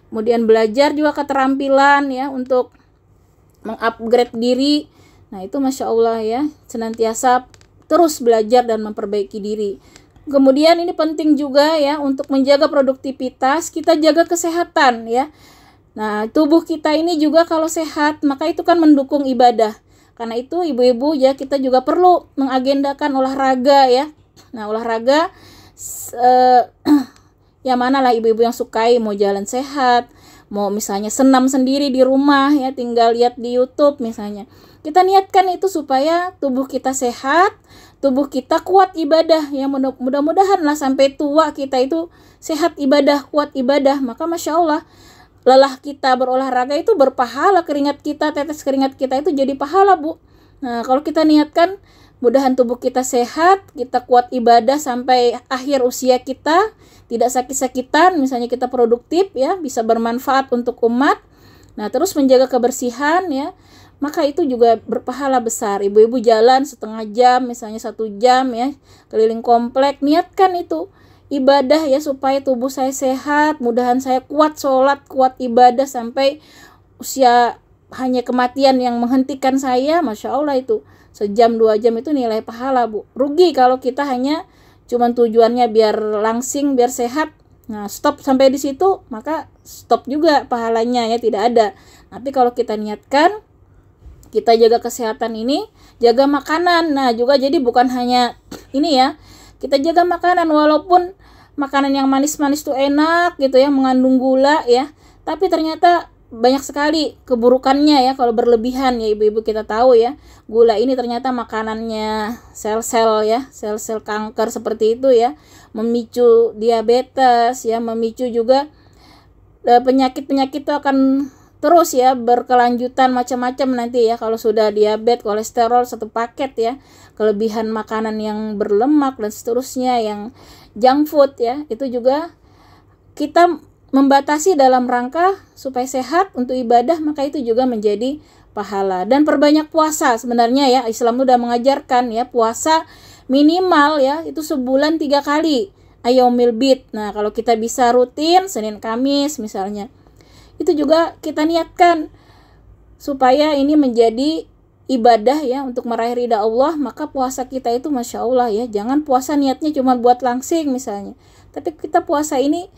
Kemudian belajar juga keterampilan ya untuk mengupgrade diri. Nah, itu Masya Allah ya, senantiasa terus belajar dan memperbaiki diri. Kemudian ini penting juga ya untuk menjaga produktivitas, kita jaga kesehatan ya. Nah, tubuh kita ini juga kalau sehat, maka itu kan mendukung ibadah. Karena itu ibu-ibu ya, kita juga perlu mengagendakan olahraga ya. Nah, olahraga yang mana lah ibu-ibu yang sukai, mau jalan sehat, mau misalnya senam sendiri di rumah ya, tinggal lihat di YouTube misalnya. Kita niatkan itu supaya tubuh kita sehat, tubuh kita kuat ibadah ya, mudah-mudahan lah sampai tua kita itu sehat ibadah, kuat ibadah. Maka Masya Allah, lelah kita berolahraga itu berpahala, keringat kita, tetes keringat kita itu jadi pahala, Bu. Nah, kalau kita niatkan, mudahan tubuh kita sehat, kita kuat ibadah sampai akhir usia kita, tidak sakit-sakitan, misalnya kita produktif ya, bisa bermanfaat untuk umat. Nah, terus menjaga kebersihan ya, maka itu juga berpahala besar. Ibu-ibu jalan setengah jam, misalnya 1 jam ya, keliling komplek, niatkan itu ibadah ya, supaya tubuh saya sehat, mudahan saya kuat sholat, kuat ibadah sampai usia hanya kematian yang menghentikan saya. Masya Allah, itu 1 jam 2 jam itu nilai pahala, Bu. Rugi kalau kita hanya cuman tujuannya biar langsing, biar sehat. Nah, stop sampai di situ, maka stop juga pahalanya ya, tidak ada. Tapi kalau kita niatkan, kita jaga kesehatan ini, jaga makanan. Nah, juga jadi bukan hanya ini ya, kita jaga makanan, walaupun makanan yang manis-manis tuh enak gitu ya, mengandung gula ya, tapi ternyata banyak sekali keburukannya ya kalau berlebihan ya, ibu-ibu kita tahu ya, gula ini ternyata makanannya sel-sel ya, sel-sel kanker seperti itu ya, memicu diabetes ya, memicu juga penyakit-penyakit itu akan terus ya berkelanjutan macam-macam nanti ya, kalau sudah diabetes, kolesterol satu paket ya, kelebihan makanan yang berlemak dan seterusnya, yang junk food ya, itu juga kita membatasi dalam rangka supaya sehat untuk ibadah, maka itu juga menjadi pahala. Dan perbanyak puasa sebenarnya ya, Islam sudah mengajarkan ya, puasa minimal ya itu sebulan 3 kali, ayaumil bid. Nah, kalau kita bisa rutin Senin Kamis misalnya, itu juga kita niatkan supaya ini menjadi ibadah ya, untuk meraih ridha Allah. Maka puasa kita itu Masya Allah ya, jangan puasa niatnya cuma buat langsing misalnya, tapi kita puasa ini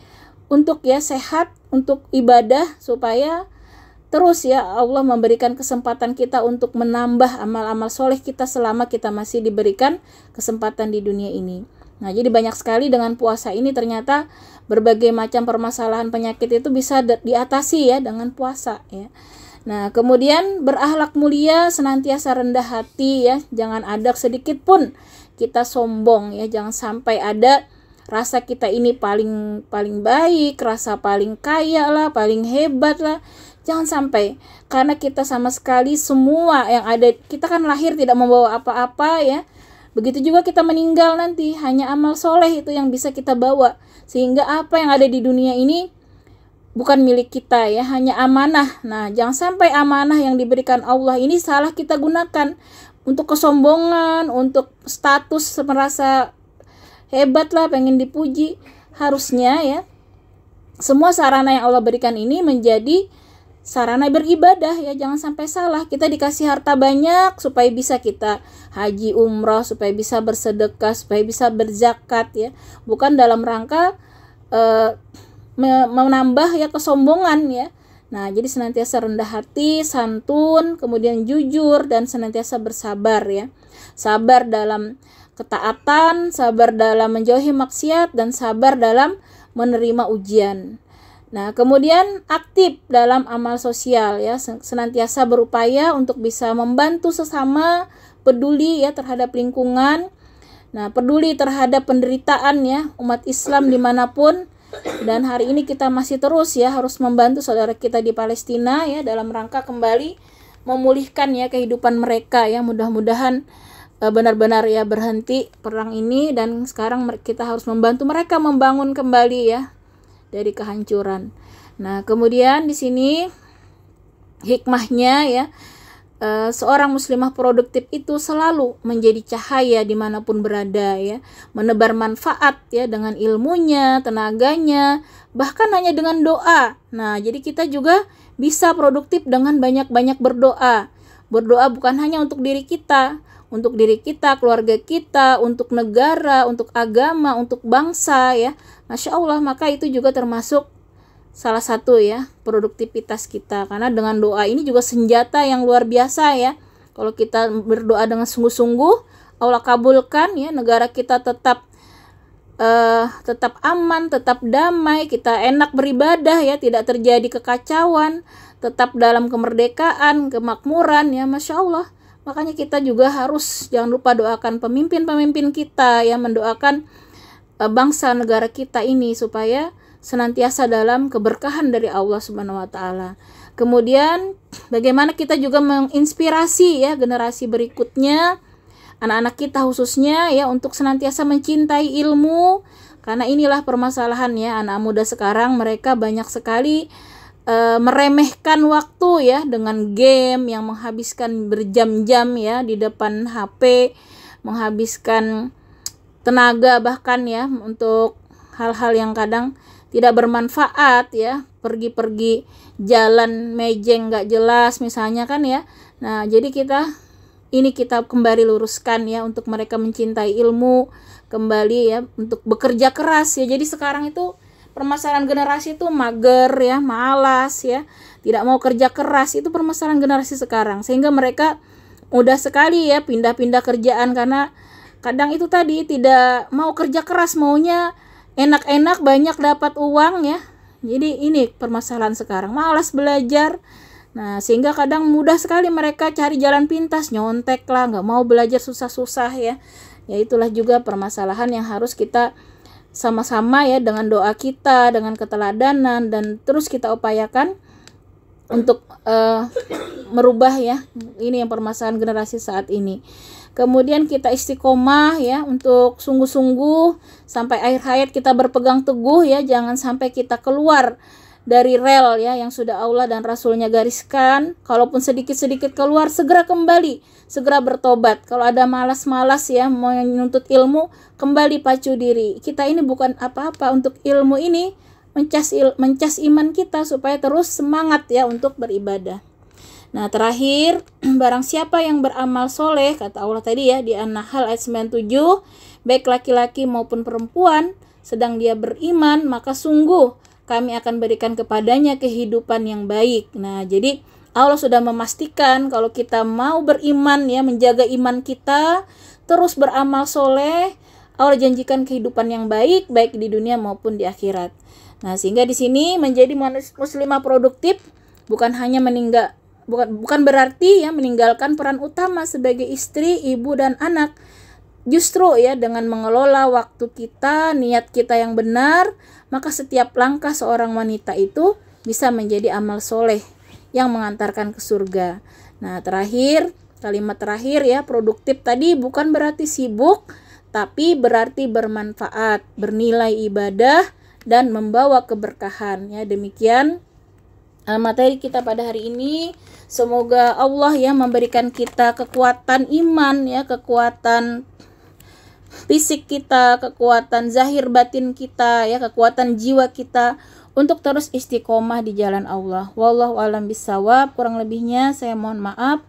untuk ya sehat, untuk ibadah, supaya terus ya Allah memberikan kesempatan kita untuk menambah amal-amal soleh kita selama kita masih diberikan kesempatan di dunia ini. Nah, jadi banyak sekali dengan puasa ini ternyata berbagai macam permasalahan penyakit itu bisa diatasi ya dengan puasa ya. Nah, kemudian berakhlak mulia, senantiasa rendah hati ya, jangan ada sedikit pun kita sombong ya, jangan sampai ada rasa kita ini paling baik, rasa paling kaya lah, paling hebat lah. Jangan sampai, karena kita sama sekali semua yang ada, kita kan lahir tidak membawa apa-apa ya. Begitu juga kita meninggal nanti, hanya amal soleh itu yang bisa kita bawa. Sehingga apa yang ada di dunia ini bukan milik kita ya, hanya amanah. Nah, jangan sampai amanah yang diberikan Allah ini salah kita gunakan untuk kesombongan, untuk status, merasa hebat lah, pengen dipuji. Harusnya ya, semua sarana yang Allah berikan ini menjadi sarana beribadah ya, jangan sampai salah. Kita dikasih harta banyak supaya bisa kita haji umrah, supaya bisa bersedekah, supaya bisa berzakat ya, bukan dalam rangka menambah ya kesombongan ya. Nah, jadi senantiasa rendah hati, santun, kemudian jujur, dan senantiasa bersabar ya. Sabar dalam ketaatan, sabar dalam menjauhi maksiat, dan sabar dalam menerima ujian. Nah, kemudian aktif dalam amal sosial ya, senantiasa berupaya untuk bisa membantu sesama, peduli ya terhadap lingkungan. Nah, peduli terhadap penderitaan ya umat Islam dimanapun. Dan hari ini kita masih terus ya harus membantu saudara kita di Palestina ya, dalam rangka kembali memulihkan ya kehidupan mereka ya. Mudah-mudahan benar-benar ya berhenti perang ini, dan sekarang kita harus membantu mereka membangun kembali ya dari kehancuran. Nah, kemudian di sini hikmahnya ya, seorang muslimah produktif itu selalu menjadi cahaya dimanapun berada ya, menebar manfaat ya dengan ilmunya, tenaganya, bahkan hanya dengan doa. Nah, jadi kita juga bisa produktif dengan banyak-banyak berdoa. Berdoa bukan hanya untuk diri kita, keluarga kita, untuk negara, untuk agama, untuk bangsa ya. Masya Allah, maka itu juga termasuk salah satu ya produktivitas kita, karena dengan doa ini juga senjata yang luar biasa ya. Kalau kita berdoa dengan sungguh-sungguh, Allah kabulkan ya, negara kita tetap aman, tetap damai, kita enak beribadah ya, tidak terjadi kekacauan, tetap dalam kemerdekaan, kemakmuran ya, Masya Allah. Makanya kita juga harus jangan lupa doakan pemimpin-pemimpin kita ya, mendoakan bangsa negara kita ini supaya senantiasa dalam keberkahan dari Allah Subhanahu wa taala. Kemudian bagaimana kita juga menginspirasi ya generasi berikutnya, anak-anak kita khususnya ya, untuk senantiasa mencintai ilmu, karena inilah permasalahan ya, anak muda sekarang mereka banyak sekali meremehkan waktu ya dengan game yang menghabiskan berjam-jam ya di depan HP, menghabiskan tenaga bahkan ya untuk hal-hal yang kadang tidak bermanfaat ya, pergi-pergi jalan mejeng gak jelas misalnya kan ya. Nah jadi kita kembali luruskan ya, untuk mereka mencintai ilmu kembali ya, untuk bekerja keras ya. Jadi sekarang itu permasalahan generasi itu mager ya, malas ya, tidak mau kerja keras, itu permasalahan generasi sekarang, sehingga mereka mudah sekali ya pindah-pindah kerjaan, karena kadang itu tadi tidak mau kerja keras, maunya enak-enak banyak dapat uang ya. Jadi ini permasalahan sekarang, malas belajar. Nah sehingga kadang mudah sekali mereka cari jalan pintas, nyontek lah, nggak mau belajar susah-susah ya. Ya itulah juga permasalahan yang harus kita sama-sama ya, dengan doa kita, dengan keteladanan, dan terus kita upayakan untuk merubah ya. Ini yang permasalahan generasi saat ini. Kemudian kita istiqomah ya, untuk sungguh-sungguh sampai akhir hayat kita berpegang teguh ya, jangan sampai kita keluar dari rel ya yang sudah Allah dan Rasulnya gariskan. Kalaupun sedikit-sedikit keluar, segera kembali, segera bertobat. Kalau ada malas-malas ya mau menuntut ilmu, kembali pacu diri. Kita ini bukan apa-apa, untuk ilmu ini mencas iman kita supaya terus semangat ya untuk beribadah. Nah terakhir, barang siapa yang beramal soleh, kata Allah tadi ya di An-Nahl ayat 97, baik laki-laki maupun perempuan, sedang dia beriman, maka sungguh kami akan berikan kepadanya kehidupan yang baik. Nah jadi Allah sudah memastikan kalau kita mau beriman ya, menjaga iman kita, terus beramal soleh, Allah janjikan kehidupan yang baik, baik di dunia maupun di akhirat. Nah sehingga di sini menjadi muslimah produktif bukan hanya bukan berarti ya meninggalkan peran utama sebagai istri, ibu, dan anak. Justru ya dengan mengelola waktu kita, niat kita yang benar, maka setiap langkah seorang wanita itu bisa menjadi amal soleh yang mengantarkan ke surga. Nah terakhir, kalimat terakhir ya, produktif tadi bukan berarti sibuk, tapi berarti bermanfaat, bernilai ibadah, dan membawa keberkahan ya. Demikian materi kita pada hari ini. Semoga Allah ya memberikan kita kekuatan iman ya, kekuatan fisik kita, kekuatan zahir batin kita ya, kekuatan jiwa kita untuk terus istiqomah di jalan Allah. Wallahu a'lam bishawab. Kurang lebihnya saya mohon maaf.